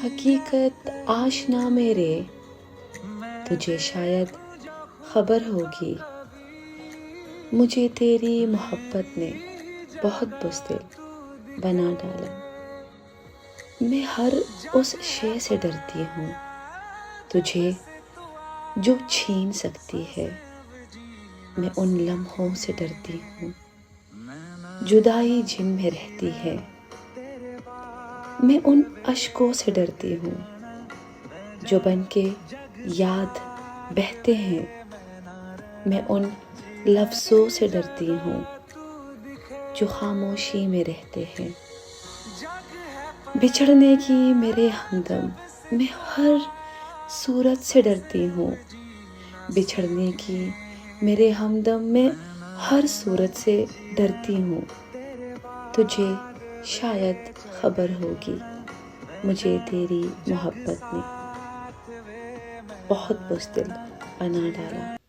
حقیقت آشنا میرے، تجھے شاید خبر ہوگی، مجھے تیری محبت نے بہت بزدل بنا ڈالا۔ میں ہر اس شے سے ڈرتی ہوں تجھے جو چھین سکتی ہے، میں ان لمحوں سے ڈرتی ہوں جدائی جن میں رہتی ہے، میں ان اشکوں سے ڈرتی ہوں جو بن کے یاد بہتے ہیں، میں ان لفظوں سے ڈرتی ہوں جو خاموشی میں رہتے ہیں۔ بچھڑنے کی میرے ہمدم میں ہر صورت سے ڈرتی ہوں، بچھڑنے کی میرے ہمدم میں ہر صورت سے ڈرتی ہوں۔ تجھے شاید خبر ہوگی، مجھے تیری محبت نے بہت بزدل بنا ڈالا۔